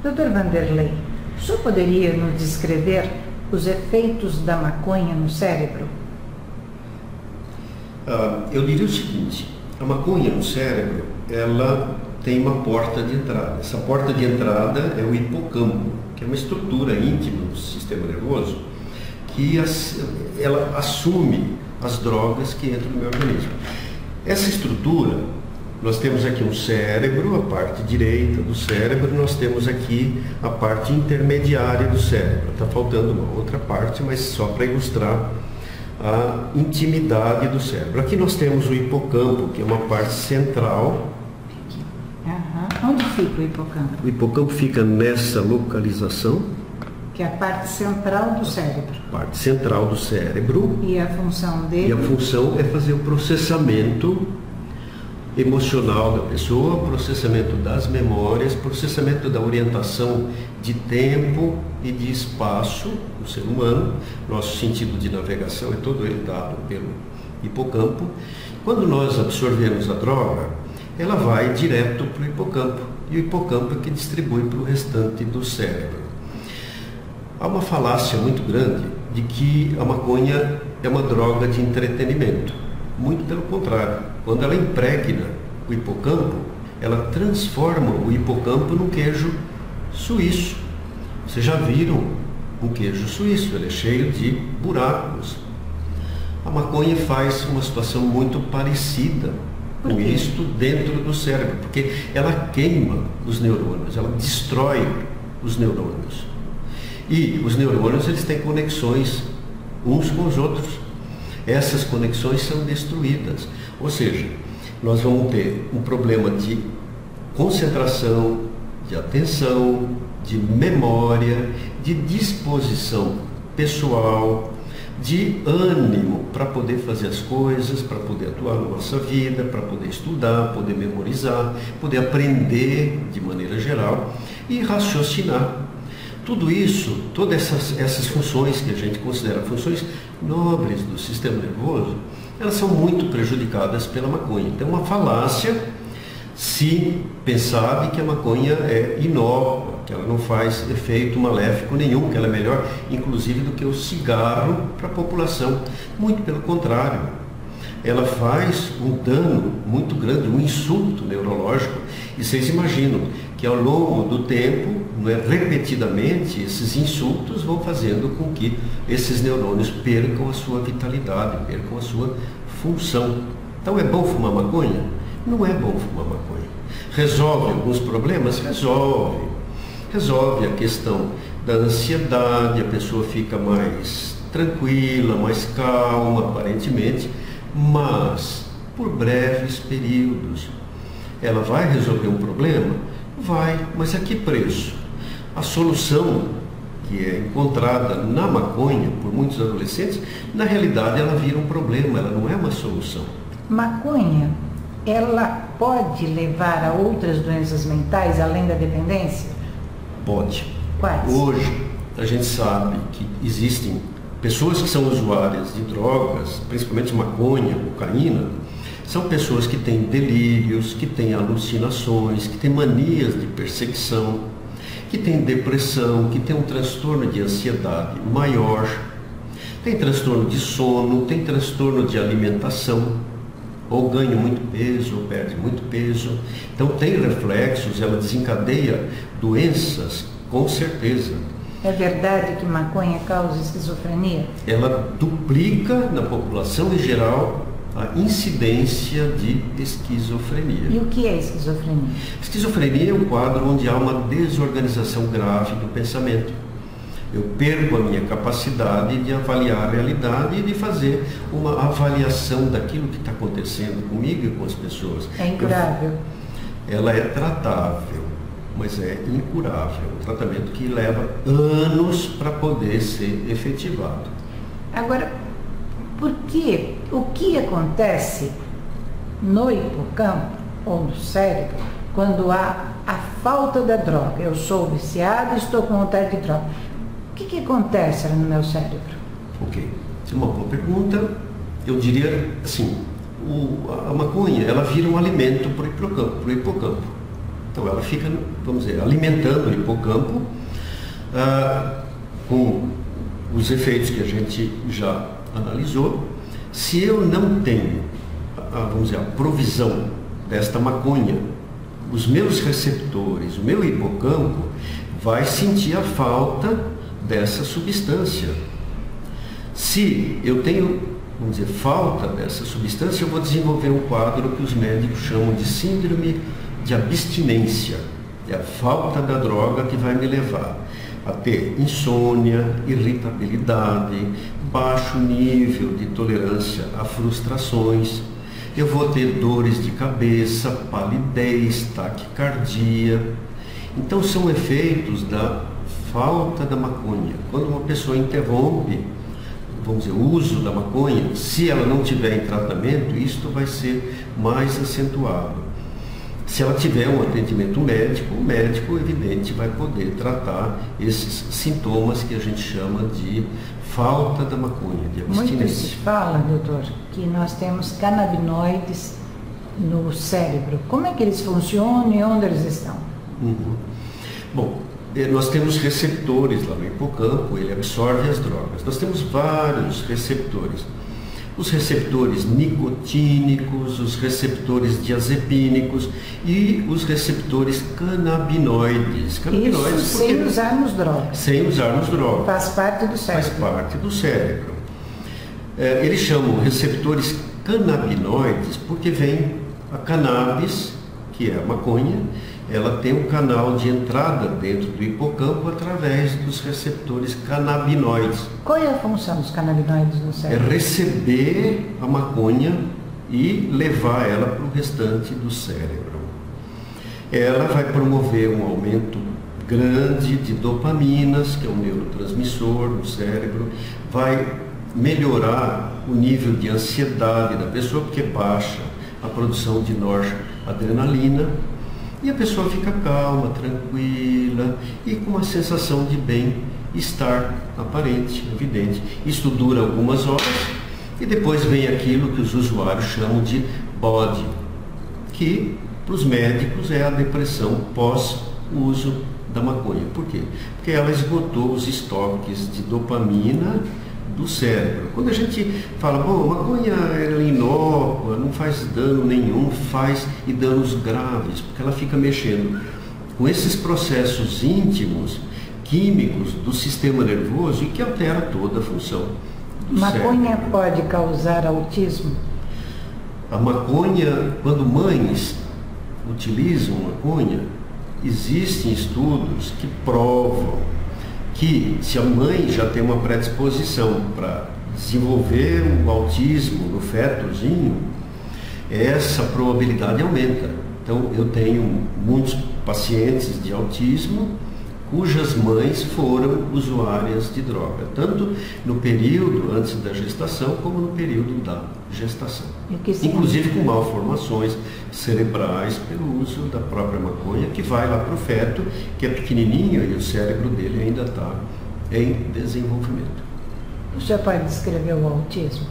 Dr. Vanderlei, o senhor poderia nos descrever os efeitos da maconha no cérebro? Eu diria o seguinte, a maconha no cérebro, ela tem uma porta de entrada. Essa porta de entrada é o hipocampo, que é uma estrutura íntima do sistema nervoso, que ela assume as drogas que entram no meu organismo. Essa estrutura, nós temos aqui um cérebro, a parte direita do cérebro, nós temos aqui a parte intermediária do cérebro. Está faltando uma outra parte, mas só para ilustrar a intimidade do cérebro. Aqui nós temos o hipocampo, que é uma parte central. Onde fica o hipocampo? O hipocampo fica nessa localização. Que é a parte central do cérebro. Parte central do cérebro. E a função dele? E a função é fazer o processamento emocional da pessoa, processamento das memórias, processamento da orientação de tempo e de espaço do ser humano. Nosso sentido de navegação é todo ele dado pelo hipocampo. Quando nós absorvemos a droga, ela vai direto para o hipocampo, e o hipocampo é que distribui para o restante do cérebro. Há uma falácia muito grande de que a maconha é uma droga de entretenimento. Muito pelo contrário. Quando ela impregna o hipocampo, ela transforma o hipocampo num queijo suíço. Vocês já viram um queijo suíço, ele é cheio de buracos. A maconha faz uma situação muito parecida com isto dentro do cérebro, porque ela queima os neurônios, ela destrói os neurônios. E os neurônios, eles têm conexões uns com os outros. Essas conexões são destruídas. Ou seja, nós vamos ter um problema de concentração, de atenção, de memória, de disposição pessoal, de ânimo para poder fazer as coisas, para poder atuar na nossa vida, para poder estudar, poder memorizar, poder aprender de maneira geral e raciocinar. Tudo isso, todas essas funções que a gente considera funções nobres do sistema nervoso, elas são muito prejudicadas pela maconha. Então é uma falácia se pensar que a maconha é inócua, que ela não faz efeito maléfico nenhum, que ela é melhor, inclusive, do que o cigarro para a população. Muito pelo contrário. Ela faz um dano muito grande, um insulto neurológico. E vocês imaginam que ao longo do tempo, repetidamente, esses insultos vão fazendo com que esses neurônios percam a sua vitalidade, percam a sua função. Então é bom fumar maconha? Não é bom fumar maconha. Resolve alguns problemas? Resolve. Resolve a questão da ansiedade, a pessoa fica mais tranquila, mais calma, aparentemente, mas por breves períodos. Ela vai resolver um problema? Vai, mas a que preço? A solução que é encontrada na maconha por muitos adolescentes, na realidade ela vira um problema, ela não é uma solução. Maconha, ela pode levar a outras doenças mentais além da dependência? Pode. Quais? Hoje a gente sabe que existem pessoas que são usuárias de drogas, principalmente maconha, cocaína, são pessoas que têm delírios, que têm alucinações, que têm manias de perseguição, que têm depressão, que têm um transtorno de ansiedade maior, tem transtorno de sono, tem transtorno de alimentação, ou ganha muito peso, ou perde muito peso. Então tem reflexos, ela desencadeia doenças, com certeza. É verdade que maconha causa esquizofrenia? Ela duplica na população em geral a incidência de esquizofrenia. E o que é esquizofrenia? Esquizofrenia é um quadro onde há uma desorganização grave do pensamento. Eu perco a minha capacidade de avaliar a realidade e de fazer uma avaliação daquilo que está acontecendo comigo e com as pessoas. É incurável? Ela é tratável, mas é incurável. Um tratamento que leva anos para poder ser efetivado. Agora, por quê? O que acontece no hipocampo ou no cérebro quando há a falta da droga? Eu sou viciado e estou com vontade de droga. O que acontece no meu cérebro? Ok, essa é uma boa pergunta. Eu diria assim, a maconha, ela vira um alimento para o hipocampo. Então ela fica, vamos dizer, alimentando o hipocampo com os efeitos que a gente já analisou. Se eu não tenho, vamos dizer, a provisão desta maconha, os meus receptores, o meu hipocampo vai sentir a falta dessa substância. Se eu tenho, vamos dizer, falta dessa substância, eu vou desenvolver um quadro que os médicos chamam de síndrome de abstinência. É a falta da droga que vai me levar a ter insônia, irritabilidade, baixo nível de tolerância a frustrações. Eu vou ter dores de cabeça, palidez, taquicardia. Então são efeitos da falta da maconha. Quando uma pessoa interrompe, vamos dizer, o uso da maconha, se ela não tiver em tratamento, isto vai ser mais acentuado. Se ela tiver um atendimento médico, o médico, evidente, vai poder tratar esses sintomas que a gente chama de falta da maconha, de abstinência. Muito se fala, doutor, que nós temos canabinoides no cérebro. Como é que eles funcionam e onde eles estão? Bom, nós temos receptores lá no hipocampo, ele absorve as drogas. Nós temos vários receptores. Os receptores nicotínicos, os receptores diazepínicos e os receptores canabinoides. Isso sem usarmos drogas. Sem usarmos drogas. Faz parte do cérebro. Faz parte do cérebro. Eles chamam receptores canabinoides porque vem a cannabis, que é a maconha, ela tem um canal de entrada dentro do hipocampo através dos receptores canabinoides. Qual é a função dos canabinoides no cérebro? É receber a maconha e levar ela para o restante do cérebro. Ela vai promover um aumento grande de dopaminas, que é um neurotransmissor no cérebro, vai melhorar o nível de ansiedade da pessoa, porque baixa a produção de noradrenalina, e a pessoa fica calma, tranquila e com uma sensação de bem-estar aparente, evidente. Isso dura algumas horas e depois vem aquilo que os usuários chamam de bode, que para os médicos é a depressão pós-uso da maconha. Por quê? Porque ela esgotou os estoques de dopamina do cérebro. Quando a gente fala, bom, a maconha é inócua, não faz dano nenhum, faz e danos graves, porque ela fica mexendo com esses processos íntimos, químicos do sistema nervoso e que altera toda a função do maconha cérebro. Pode causar autismo? A maconha, quando mães utilizam maconha, existem estudos que provam que se a mãe já tem uma predisposição para desenvolver um autismo no fetozinho, essa probabilidade aumenta. Então eu tenho muitos pacientes de autismo cujas mães foram usuárias de droga, tanto no período antes da gestação como no período da gestação. Inclusive com malformações cerebrais pelo uso da própria maconha, que vai lá para o feto, que é pequenininho e o cérebro dele ainda está em desenvolvimento. O senhor pode descrever o autismo?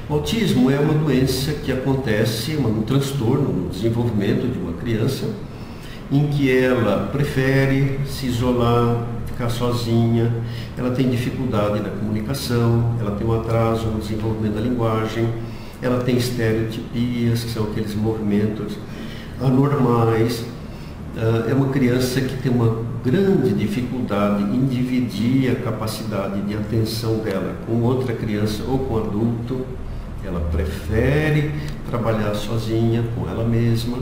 O autismo é uma doença que acontece, um transtorno no desenvolvimento de uma criança, em que ela prefere se isolar, ficar sozinha, ela tem dificuldade na comunicação, ela tem um atraso no desenvolvimento da linguagem, ela tem estereotipias, que são aqueles movimentos anormais. É uma criança que tem uma grande dificuldade em dividir a capacidade de atenção dela com outra criança ou com adulto. Ela prefere trabalhar sozinha, com ela mesma.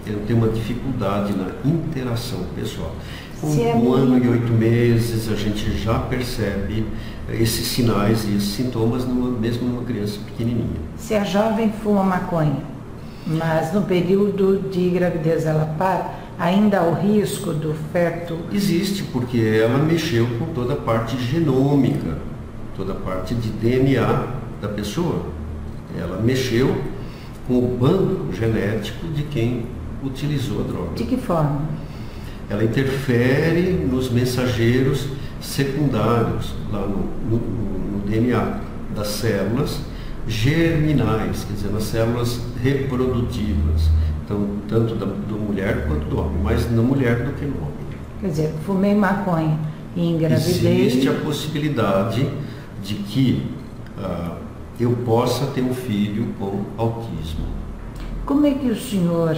Ela tem uma dificuldade na interação pessoal. Com um ano e 8 meses, a gente já percebe esses sinais e esses sintomas, mesmo numa criança pequenininha. Se a jovem fuma maconha, mas no período de gravidez ela para, ainda há o risco do feto? Existe, porque ela mexeu com toda a parte genômica, toda a parte de DNA da pessoa. Ela mexeu com o banco genético de quem utilizou a droga. De que forma? Ela interfere nos mensageiros secundários, lá no DNA das células germinais, quer dizer, nas células reprodutivas. tanto da mulher quanto do homem, mais na mulher do que no homem. Quer dizer, fumei maconha e engravidei. Existe a possibilidade de que eu possa ter um filho com autismo. Como é que o senhor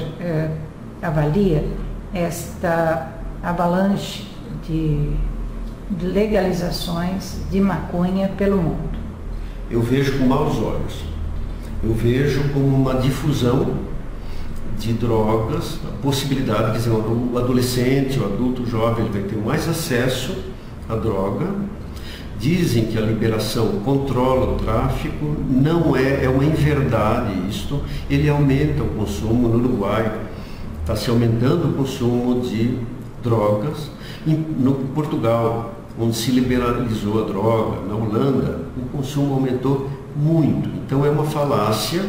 avalia esta avalanche de legalizações de maconha pelo mundo? Eu vejo com maus olhos. Eu vejo como uma difusão de drogas, a possibilidade, quer dizer, o adolescente, o adulto, o jovem, ele vai ter mais acesso à droga. Dizem que a liberação controla o tráfico, não é uma inverdade isto. Ele aumenta o consumo no Uruguai, está se aumentando o consumo de drogas. No Portugal, onde se liberalizou a droga, na Holanda, o consumo aumentou muito. Então é uma falácia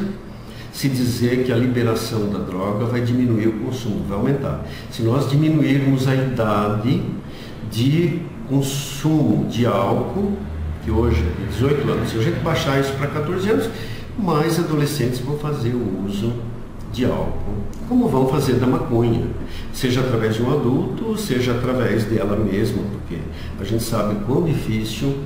se dizer que a liberação da droga vai diminuir o consumo, vai aumentar. Se nós diminuirmos a idade de consumo de álcool, que hoje é 18 anos, se a gente baixar isso para 14 anos, mais adolescentes vão fazer o uso de álcool, como vão fazer da maconha, seja através de um adulto, seja através dela mesma, porque a gente sabe quão difícil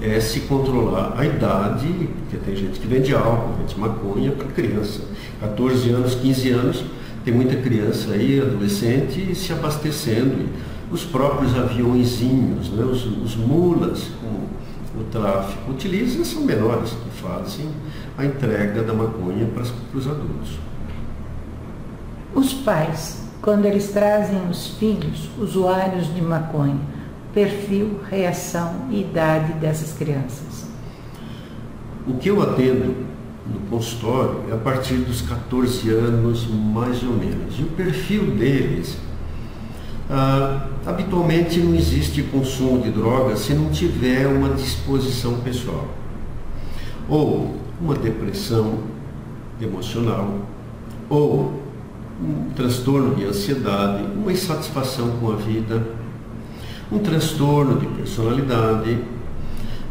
é se controlar a idade, porque tem gente que vende álcool, vende maconha para criança, 14 anos, 15 anos, tem muita criança aí, adolescente, se abastecendo. Os próprios aviõezinhos, né, os mulas com o tráfico utilizam, são menores que fazem a entrega da maconha para os adultos. Os pais, quando eles trazem os filhos usuários de maconha, perfil, reação e idade dessas crianças? O que eu atendo no consultório é a partir dos 14 anos, mais ou menos. E o perfil deles, habitualmente não existe consumo de drogas se não tiver uma disposição pessoal. Ou uma depressão emocional, ou um transtorno de ansiedade, uma insatisfação com a vida, um transtorno de personalidade.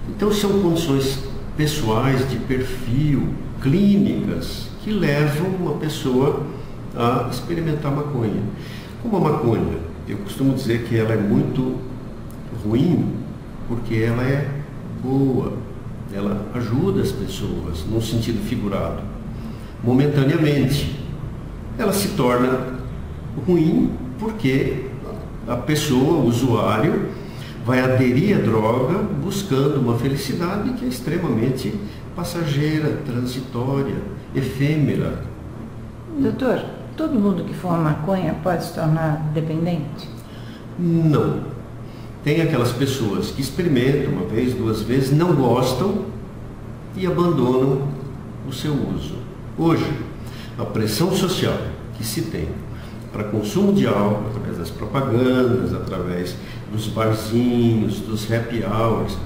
Então são condições pessoais de perfil, clínicas, que levam uma pessoa a experimentar maconha. Como a maconha, eu costumo dizer que ela é muito ruim porque ela é boa, ela ajuda as pessoas, num sentido figurado, momentaneamente. Ela se torna ruim porque a pessoa, o usuário, vai aderir à droga buscando uma felicidade que é extremamente passageira, transitória, efêmera. Doutor, todo mundo que fuma maconha pode se tornar dependente? Não. Tem aquelas pessoas que experimentam uma vez, duas vezes, não gostam e abandonam o seu uso. Hoje, a pressão social que se tem para consumo de álcool, através das propagandas, através dos barzinhos, dos happy hours,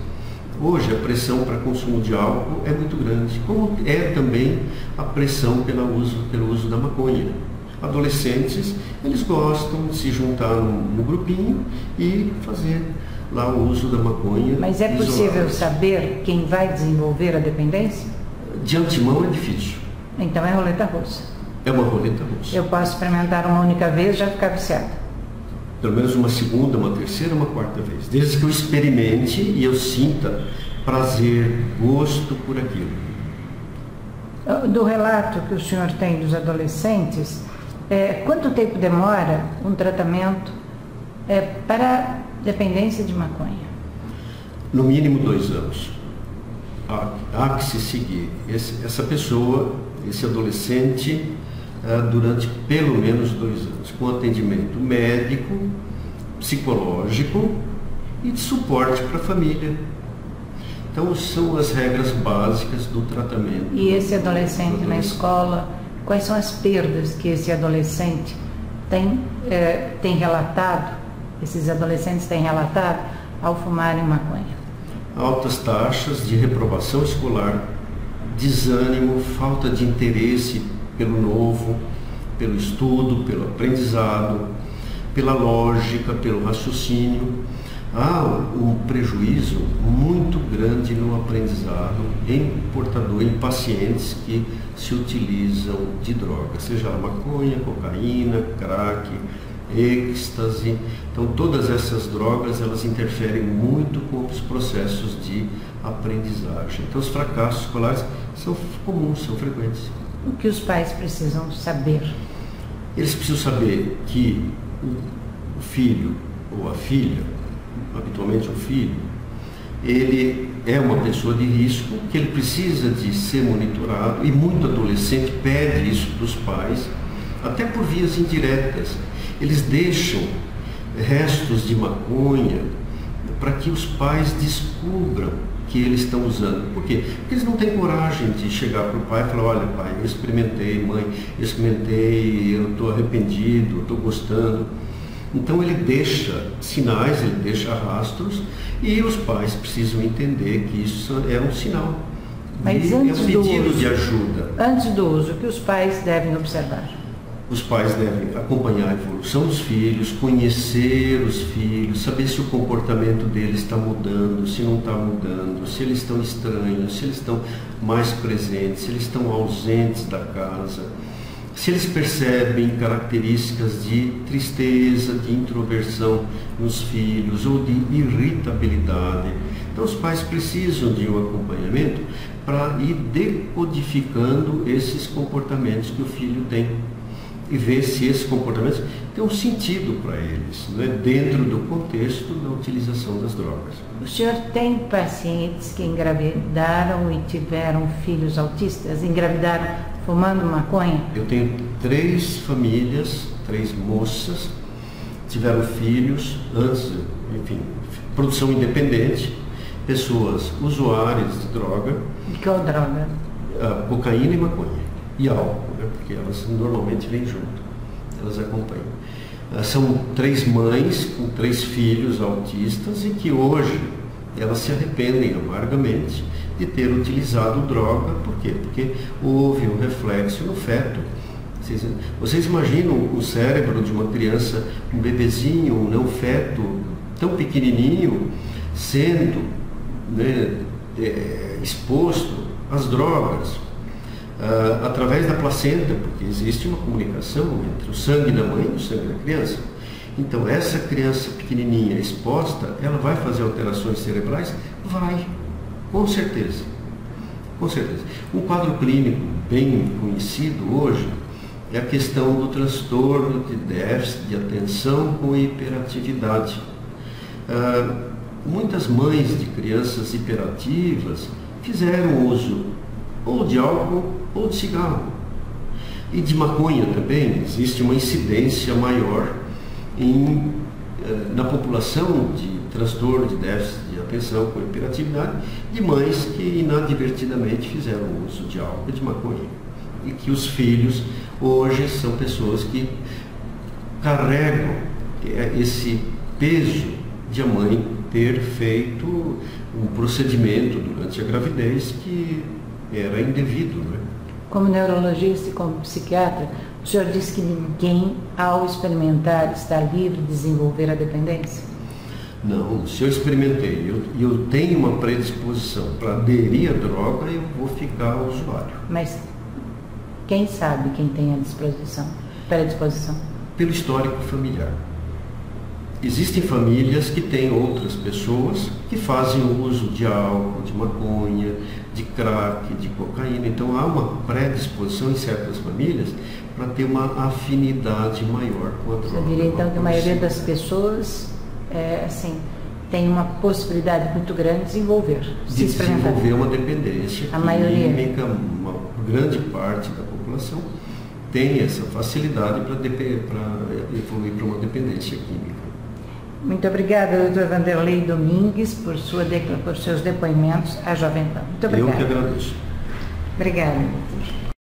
hoje a pressão para consumo de álcool é muito grande, como é também a pressão pelo uso da maconha. Adolescentes, eles gostam de se juntar no grupinho e fazer lá o uso da maconha. Mas é possível saber quem vai desenvolver a dependência? De antemão é difícil. Então é roleta russa. É uma roleta russa. Eu posso experimentar uma única vez e já ficar viciada? Pelo menos uma segunda, uma terceira, uma quarta vez. Desde que eu experimente e eu sinta prazer, gosto por aquilo. Do relato que o senhor tem dos adolescentes, quanto tempo demora um tratamento para dependência de maconha? No mínimo 2 anos. Há que se seguir essa pessoa, esse adolescente, durante pelo menos 2 anos, com atendimento médico, psicológico e de suporte para a família. Então são as regras básicas do tratamento. E esse adolescente na escola, quais são as perdas que esse adolescente tem relatado, esses adolescentes têm relatado ao fumarem maconha? Altas taxas de reprovação escolar, desânimo, falta de interesse pelo novo, pelo estudo, pelo aprendizado, pela lógica, pelo raciocínio. há um prejuízo muito grande no aprendizado em pacientes que se utilizam de droga, seja maconha, cocaína, crack, êxtase. Então todas essas drogas, elas interferem muito com os processos de aprendizagem. Então os fracassos escolares são comuns, são frequentes. O que os pais precisam saber? Eles precisam saber que o filho ou a filha, habitualmente o filho, ele é uma pessoa de risco, que ele precisa de ser monitorado, e muito adolescente pede isso dos pais, até por vias indiretas. Eles deixam restos de maconha para que os pais descubram que eles estão usando. Por quê? Porque eles não têm coragem de chegar para o pai e falar: olha, pai, eu experimentei, mãe, eu experimentei, eu estou arrependido, estou gostando. Então ele deixa sinais, ele deixa rastros, e os pais precisam entender que isso é um sinal. Mas é um antes do pedido uso, de ajuda. Antes do uso, o que os pais devem observar? Os pais devem acompanhar a evolução dos filhos, conhecer os filhos, saber se o comportamento deles está mudando, se não está mudando, se eles estão estranhos, se eles estão mais presentes, se eles estão ausentes da casa, se eles percebem características de tristeza, de introversão nos filhos ou de irritabilidade. Então os pais precisam de um acompanhamento para ir decodificando esses comportamentos que o filho tem e ver se esses comportamentos têm um sentido para eles, né, dentro do contexto da utilização das drogas. O senhor tem pacientes que engravidaram e tiveram filhos autistas? Engravidaram fumando maconha? Eu tenho 3 famílias, 3 moças, tiveram filhos antes, enfim, produção independente, pessoas usuárias de droga. De qual droga? Cocaína e maconha. E álcool, né, porque elas normalmente vêm junto, elas acompanham. São 3 mães com 3 filhos autistas e que hoje elas se arrependem amargamente de ter utilizado droga. Por quê? Porque houve um reflexo no feto. Vocês imaginam o cérebro de uma criança, um bebezinho, um feto tão pequenininho, sendo, né, exposto às drogas, através da placenta, porque existe uma comunicação entre o sangue da mãe e o sangue da criança. Então essa criança pequenininha exposta, ela vai fazer alterações cerebrais? Vai, com certeza, com certeza. Um quadro clínico bem conhecido hoje é a questão do transtorno de déficit de atenção com hiperatividade. Muitas mães de crianças hiperativas fizeram uso ou de álcool ou de cigarro. E de maconha também existe uma incidência maior na população de transtorno de déficit de atenção com hiperatividade, de mães que inadvertidamente fizeram uso de álcool e de maconha. E que os filhos hoje são pessoas que carregam esse peso de a mãe ter feito um procedimento durante a gravidez que era indevido, né? Como neurologista e como psiquiatra, o senhor disse que ninguém, ao experimentar, está livre de desenvolver a dependência? Não, se eu experimentei e eu tenho uma predisposição para aderir à droga, eu vou ficar usuário. Mas quem sabe quem tem a predisposição? Pelo histórico familiar. Existem famílias que têm outras pessoas que fazem uso de álcool, de maconha, de crack, de cocaína. Então há uma predisposição em certas famílias para ter uma afinidade maior com a droga. Eu diria então que a maioria das pessoas tem uma possibilidade muito grande de desenvolver uma dependência a maioria. Química. Uma grande parte da população tem essa facilidade para evoluir para uma dependência química. Muito obrigada, doutor Vanderlei Domingues, por seus depoimentos à Jovem Pan. Muito obrigada. Eu que agradeço. Obrigada, doutor.